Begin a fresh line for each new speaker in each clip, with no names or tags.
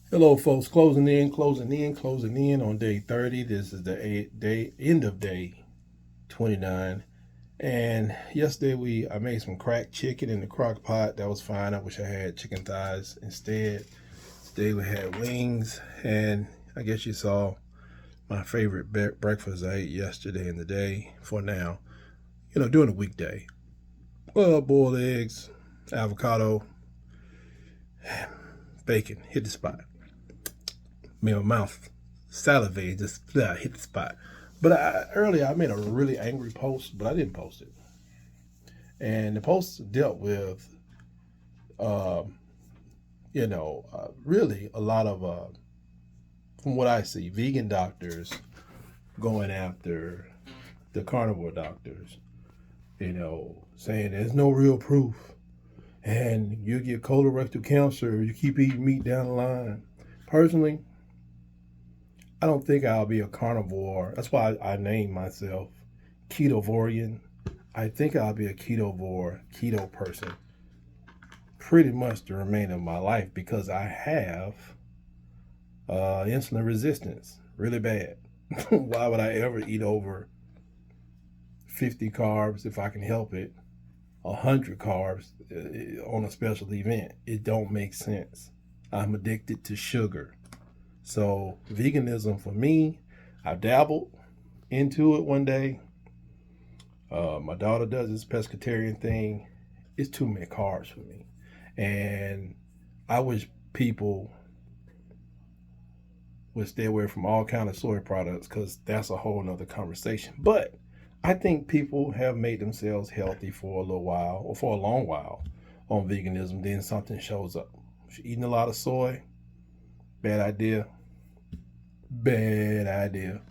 Hello, folks. Closing in on day 30. This is the end of day 29. And yesterday I made some cracked chicken in the crock pot. That was fine. I wish I had chicken thighs instead. Today we had wings, and I guess you saw my favorite breakfast I ate yesterday in the day for now. During the weekday. Well, boiled eggs, avocado, bacon. Hit the spot. Made my mouth salivate, just hit the spot. But earlier I made a really angry post, but I didn't post it. And the post dealt with, uh, really a lot of, from what I see, vegan doctors going after the carnivore doctors, saying there's no real proof. And you get colorectal cancer if you keep eating meat down the line. Personally, I don't think I'll be a carnivore. That's why I named myself Ketovorian. I think I'll be a keto person pretty much the remainder of my life because I have insulin resistance really bad. Why would I ever eat over 50 carbs if I can help it? 100 carbs on a special event. It don't make sense. I'm addicted to sugar. So veganism for me, I dabbled into it one day. My daughter does this pescatarian thing. It's too many carbs for me. And I wish people would stay away from all kind of soy products because that's a whole nother conversation. But I think people have made themselves healthy for a little while or for a long while on veganism. Then something shows up. If you're eating a lot of soy, bad idea. Bad idea.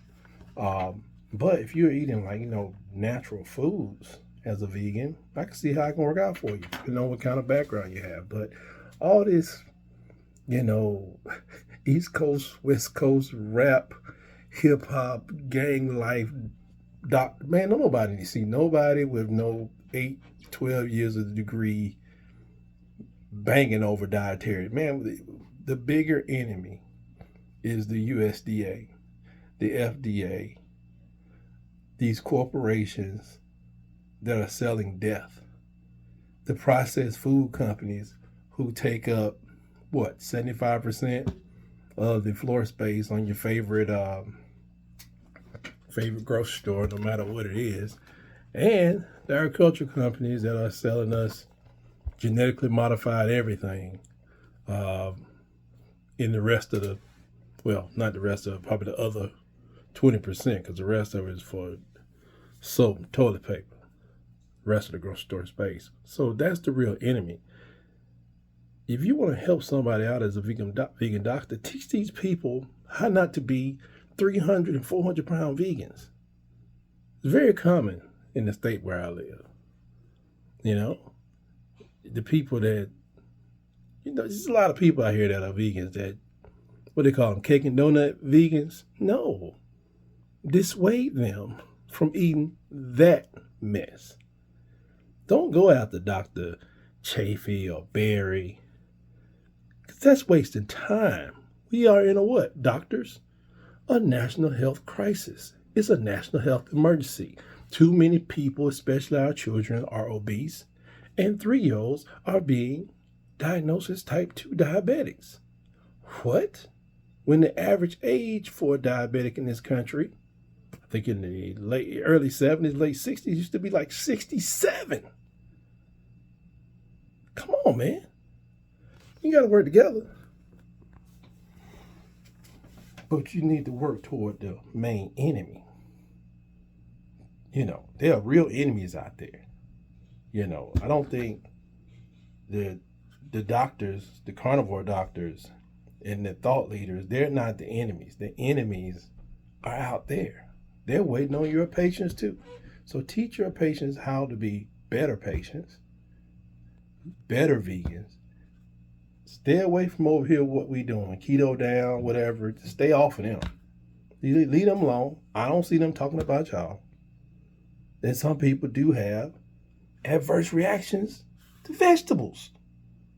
But if you're eating natural foods as a vegan, I can see how it can work out for you, depending on what kind of background you have. But all this, you know, East Coast, West Coast rap, hip hop, gang life, man, nobody see nobody with no 8, 12 years of degree banging over dietary. Man, the bigger enemy is the USDA, the FDA, these corporations that are selling death, the processed food companies who take up 75% of the floor space on your favorite grocery store, no matter what it is, and the agricultural companies that are selling us genetically modified everything in the rest of the, well, not the rest of it, probably the other 20%, because the rest of it is for soap and toilet paper, the rest of the grocery store space. So that's the real enemy. If you want to help somebody out as a vegan doctor, teach these people how not to be 300 and 400 pound vegans. It's very common in the state where I live. The people that, there's a lot of people out here that are vegans that, what they call them, cake and donut vegans. No, dissuade them from eating that mess. Don't go after Dr. Chafee or Berry, because that's wasting time. We are in a what, doctors? A national health crisis. It's a national health emergency. Too many people, especially our children, are obese, and 3-year-olds are being diagnosed as type 2 diabetics. What? When the average age for a diabetic in this country, I think in the early 70s, late 60s, used to be like 67. Come on, man. You got to work together. But you need to work toward the main enemy. There are real enemies out there. I don't think the doctors, the carnivore doctors, and the thought leaders, they're not the enemies. The enemies are out there. They're waiting on your patients too. So teach your patients how to be better patients, better vegans. Stay away from over here what we doing, keto down, whatever. Just stay off of them. Leave them alone. I don't see them talking about y'all. And some people do have adverse reactions to vegetables.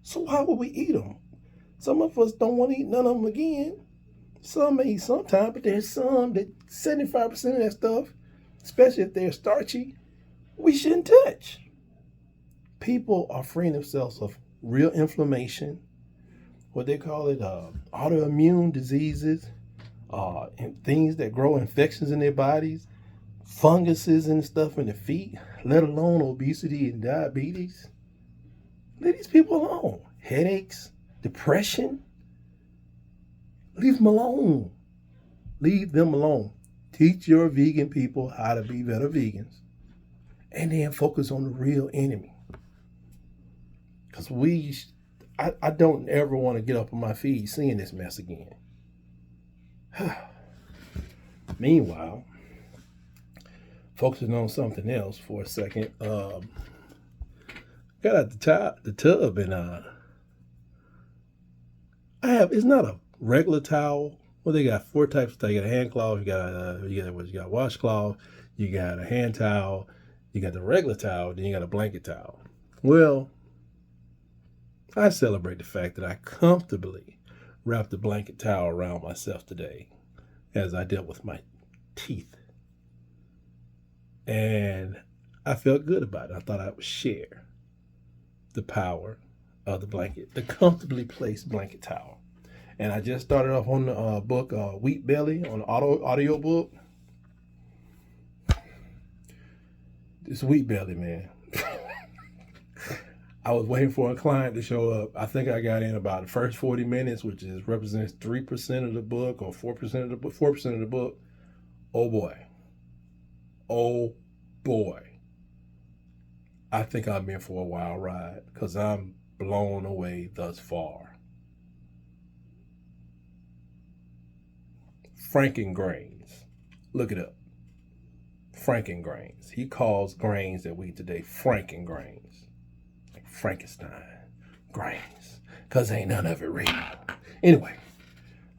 So why would we eat them? Some of us don't want to eat none of them again. Some may eat sometime, but there's some that 75% of that stuff, especially if they're starchy, we shouldn't touch. People are freeing themselves of real inflammation, what they call it, autoimmune diseases, and things that grow infections in their bodies, funguses and stuff in the feet, let alone obesity and diabetes. Leave these people alone. Headaches, depression. Leave them alone. Leave them alone. Teach your vegan people how to be better vegans. And then focus on the real enemy. Because I don't ever want to get up on my feet seeing this mess again. Meanwhile, focusing on something else for a second. Got out the tub and it's not a regular towel. Well, they got 4 types. You got a hand cloth, you got a washcloth, you got a hand towel, you got the regular towel, then you got a blanket towel. Well, I celebrate the fact that I comfortably wrapped the blanket towel around myself today as I dealt with my teeth. And I felt good about it. I thought I would share the power of the blanket, the comfortably placed blanket towel. And I just started off on the book Wheat Belly on the audio book. This Wheat Belly, man. I was waiting for a client to show up. I think I got in about the first 40 minutes, which represents 3% of the book or 4% of the book, 4% of the book. Oh boy. Oh boy. I think I'm in for a wild ride because I'm blown away thus far. Frankengrains. Look it up. Frankengrains. He calls grains that we eat today Frankengrains. Like Frankenstein grains. Because ain't none of it real. Anyway,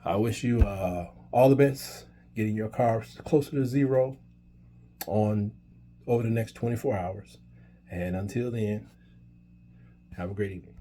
I wish you all the best getting your carbs closer to zero over the next 24 hours. And until then, have a great evening.